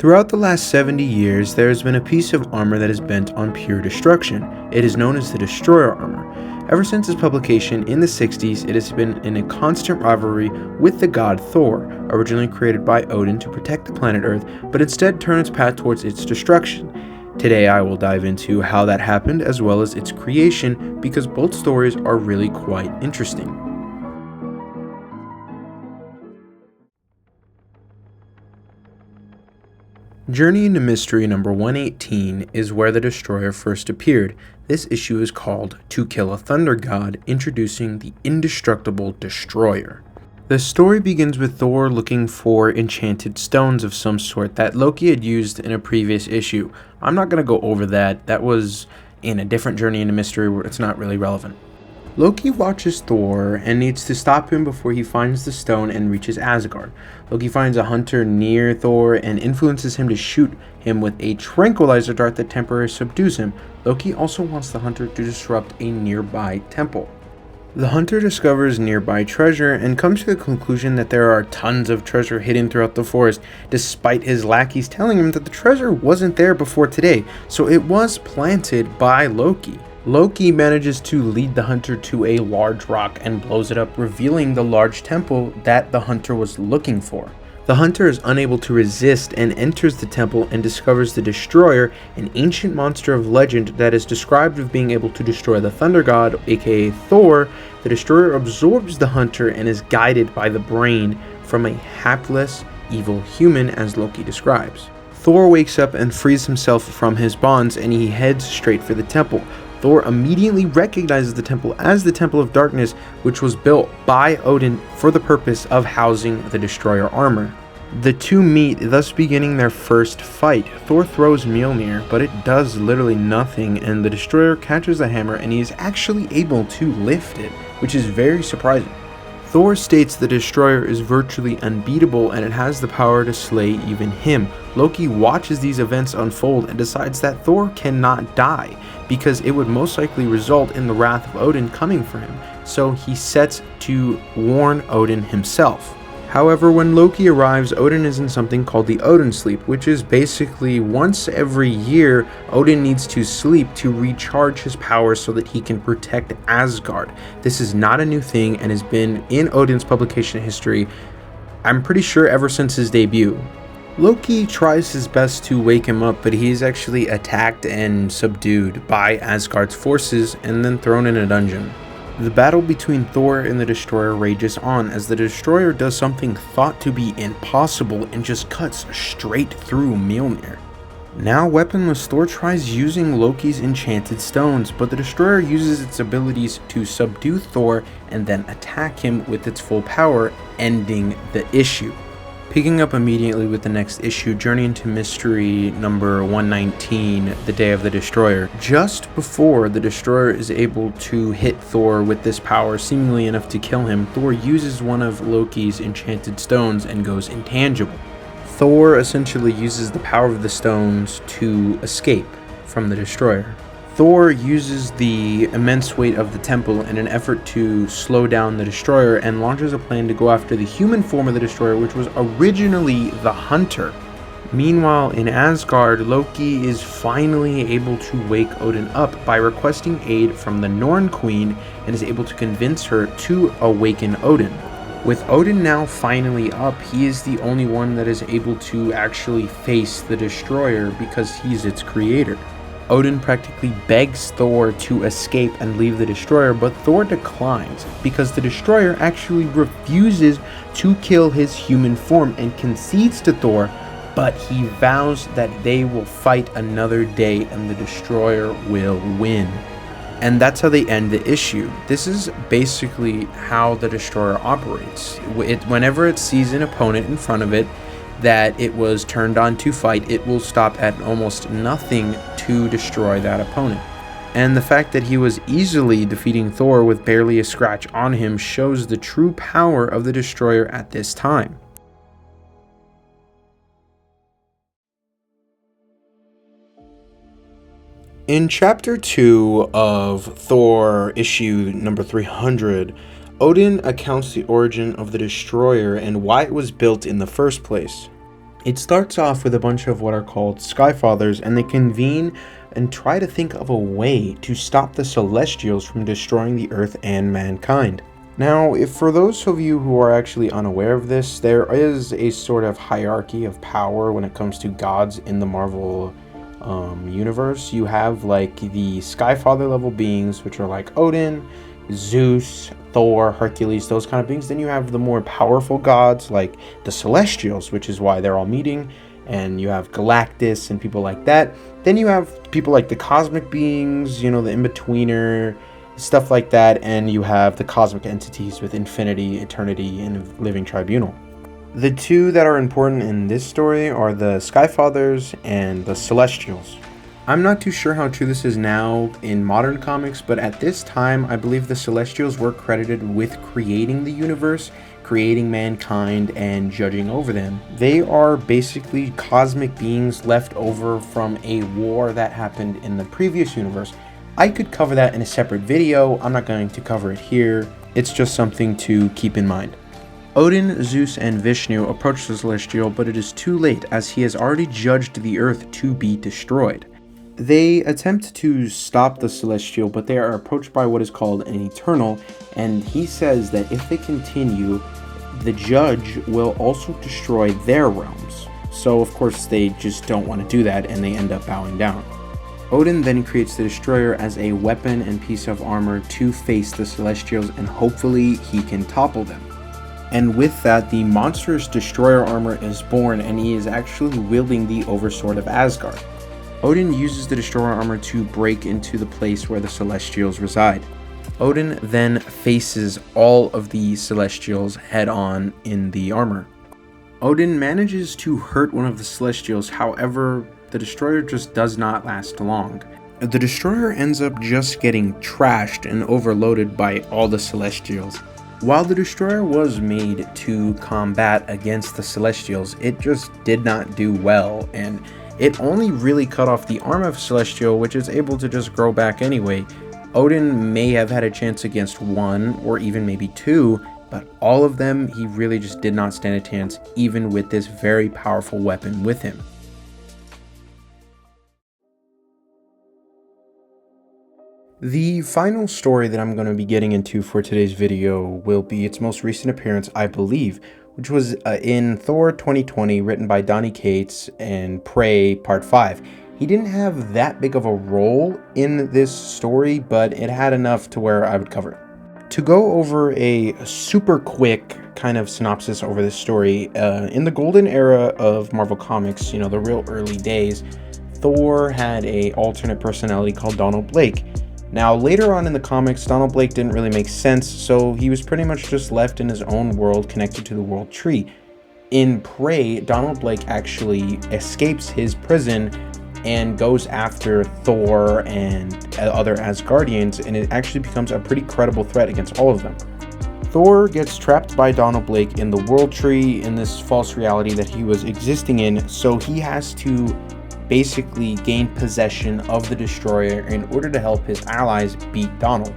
Throughout the last 70 years, there has been a piece of armor that is bent on pure destruction. It is known as the Destroyer armor. Ever since its publication in the 60s, it has been in a constant rivalry with the god Thor, originally created by Odin to protect the planet Earth, but instead turned its path towards its destruction. Today I will dive into how that happened as well as its creation, because both stories are really quite interesting. Journey into Mystery number 118 is where the Destroyer first appeared. This issue is called To Kill a Thunder God, introducing the indestructible Destroyer. The story begins with Thor looking for enchanted stones of some sort that Loki had used in a previous issue. I'm not going to go over that. That was in a different Journey into Mystery where it's not really relevant. Loki watches Thor and needs to stop him before he finds the stone and reaches Asgard. Loki finds a hunter near Thor and influences him to shoot him with a tranquilizer dart that temporarily subdues him. Loki also wants the hunter to disrupt a nearby temple. The hunter discovers nearby treasure and comes to the conclusion that there are tons of treasure hidden throughout the forest, despite his lackeys telling him that the treasure wasn't there before today, so it was planted by Loki. Loki manages to lead the hunter to a large rock and blows it up, revealing the large temple that the hunter was looking for. The hunter is unable to resist and enters the temple and discovers the Destroyer, an ancient monster of legend that is described as being able to destroy the Thunder God, aka Thor. The Destroyer absorbs the hunter and is guided by the brain from a hapless, evil human, as Loki describes. Thor wakes up and frees himself from his bonds, and he heads straight for the temple. Thor immediately recognizes the temple as the Temple of Darkness, which was built by Odin for the purpose of housing the Destroyer armor. The two meet, thus beginning their first fight. Thor throws Mjolnir, but it does literally nothing, and the Destroyer catches the hammer and he is actually able to lift it, which is very surprising. Thor states the Destroyer is virtually unbeatable and it has the power to slay even him. Loki watches these events unfold and decides that Thor cannot die, because it would most likely result in the wrath of Odin coming for him, so he sets to warn Odin himself. However, when Loki arrives, Odin is in something called the Odin Sleep, which is basically once every year, Odin needs to sleep to recharge his powers so that he can protect Asgard. This is not a new thing and has been in Odin's publication history, I'm pretty sure ever since his debut. Loki tries his best to wake him up, but he is actually attacked and subdued by Asgard's forces and then thrown in a dungeon. The battle between Thor and the Destroyer rages on as the Destroyer does something thought to be impossible and just cuts straight through Mjolnir. Now weaponless, Thor tries using Loki's enchanted stones, but the Destroyer uses its abilities to subdue Thor and then attack him with its full power, ending the issue. Picking up immediately with the next issue, Journey into Mystery number 119, The Day of the Destroyer. Just before the Destroyer is able to hit Thor with this power, seemingly enough to kill him, Thor uses one of Loki's enchanted stones and goes intangible. Thor essentially uses the power of the stones to escape from the Destroyer. Thor uses the immense weight of the temple in an effort to slow down the Destroyer and launches a plan to go after the human form of the Destroyer, which was originally the Hunter. Meanwhile, in Asgard, Loki is finally able to wake Odin up by requesting aid from the Norn Queen and is able to convince her to awaken Odin. With Odin now finally up, he is the only one that is able to actually face the Destroyer because he's its creator. Odin practically begs Thor to escape and leave the Destroyer, but Thor declines because the Destroyer actually refuses to kill his human form and concedes to Thor, but he vows that they will fight another day and the Destroyer will win. And that's how they end the issue. This is basically how the Destroyer operates. Whenever it sees an opponent in front of it that it was turned on to fight, it will stop at almost nothing to destroy that opponent. And the fact that he was easily defeating Thor with barely a scratch on him shows the true power of the Destroyer at this time. In Chapter 2 of Thor issue number 300, Odin accounts the origin of the Destroyer and why it was built in the first place. It starts off with a bunch of what are called Skyfathers, and they convene and try to think of a way to stop the Celestials from destroying the Earth and mankind. Now, if for those of you who are actually unaware of this, there is a sort of hierarchy of power when it comes to gods in the Marvel universe. You have like the Skyfather level beings, which are like Odin, Zeus, Thor, Hercules, those kind of beings. Then you have the more powerful gods like the Celestials, which is why they're all meeting, and you have Galactus and people like that. Then you have people like the cosmic beings, you know, the in-betweener, stuff like that, and you have the cosmic entities with infinity, eternity, and living tribunal. The two that are important in this story are the Skyfathers and the Celestials. I'm not too sure how true this is now in modern comics, but at this time, I believe the Celestials were credited with creating the universe, creating mankind, and judging over them. They are basically cosmic beings left over from a war that happened in the previous universe. I could cover that in a separate video. I'm not going to cover it here. It's just something to keep in mind. Odin, Zeus, and Vishnu approach the Celestial, but it is too late as he has already judged the Earth to be destroyed. They attempt to stop the Celestial, but they are approached by what is called an Eternal, and he says that if they continue, the Judge will also destroy their realms. So of course they just don't want to do that, and they end up bowing down. Odin then creates the Destroyer as a weapon and piece of armor to face the Celestials, and hopefully he can topple them. And with that, the monstrous Destroyer armor is born, and he is actually wielding the Oversword of Asgard. Odin uses the Destroyer armor to break into the place where the Celestials reside. Odin then faces all of the Celestials head-on in the armor. Odin manages to hurt one of the Celestials, however, the Destroyer just does not last long. The Destroyer ends up just getting trashed and overloaded by all the Celestials. While the Destroyer was made to combat against the Celestials, it just did not do well, and it only really cut off the arm of Celestial, which is able to just grow back anyway. Odin may have had a chance against one, or even maybe two, but all of them, he really just did not stand a chance, even with this very powerful weapon with him. The final story that I'm going to be getting into for today's video will be its most recent appearance, I believe, which was in Thor 2020, written by Donny Cates and Prey Part 5. He didn't have that big of a role in this story, but it had enough to where I would cover it. To go over a super quick kind of synopsis over this story, in the golden era of Marvel Comics, you know, the real early days, Thor had a alternate personality called Donald Blake. Now, later on in the comics, Donald Blake didn't really make sense, so he was pretty much just left in his own world connected to the world tree. In Prey, Donald Blake actually escapes his prison and goes after Thor and other Asgardians, and it actually becomes a pretty credible threat against all of them. Thor gets trapped by Donald Blake in the world tree, in this false reality that he was existing in, so he has to basically gain possession of the Destroyer in order to help his allies beat Donald.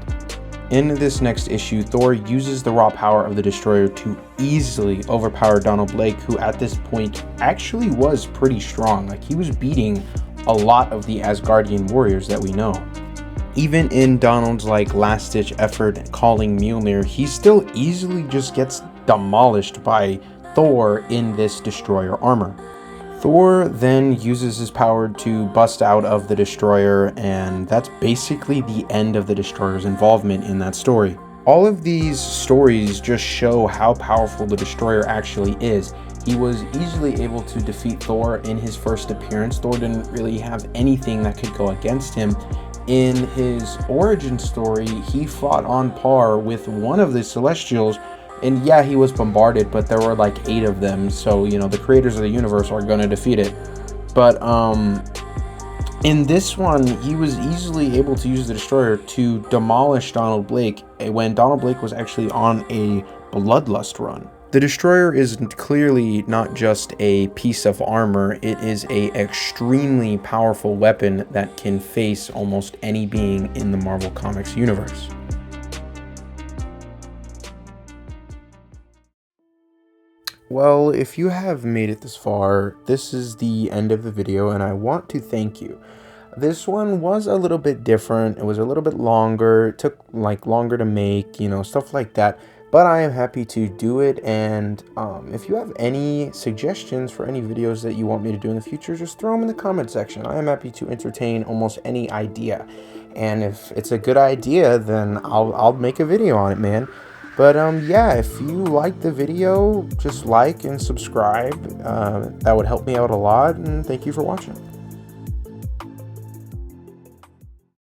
In this next issue, Thor uses the raw power of the Destroyer to easily overpower Donald Blake, who at this point actually was pretty strong. Like, he was beating a lot of the Asgardian warriors that we know. Even in Donald's last-ditch effort calling Mjolnir, he still easily just gets demolished by Thor in this Destroyer armor. Thor then uses his power to bust out of the Destroyer, and that's basically the end of the Destroyer's involvement in that story. All of these stories just show how powerful the Destroyer actually is. He was easily able to defeat Thor in his first appearance. Thor didn't really have anything that could go against him. In his origin story, he fought on par with one of the Celestials. And yeah, he was bombarded, but there were like 8 of them, so, you know, the creators of the universe are going to defeat it. But in this one, he was easily able to use the Destroyer to demolish Donald Blake when Donald Blake was actually on a bloodlust run. The Destroyer is clearly not just a piece of armor, it is an extremely powerful weapon that can face almost any being in the Marvel Comics universe. Well, if you have made it this far, this is the end of the video, and I want to thank you. This one was a little bit different. It was a little bit longer. It took like longer to make, stuff like that. But I am happy to do it. And if you have any suggestions for any videos that you want me to do in the future, just throw them in the comment section. I am happy to entertain almost any idea. And if it's a good idea, then I'll make a video on it, man. But yeah, if you like the video, just like and subscribe. That would help me out a lot. And thank you for watching.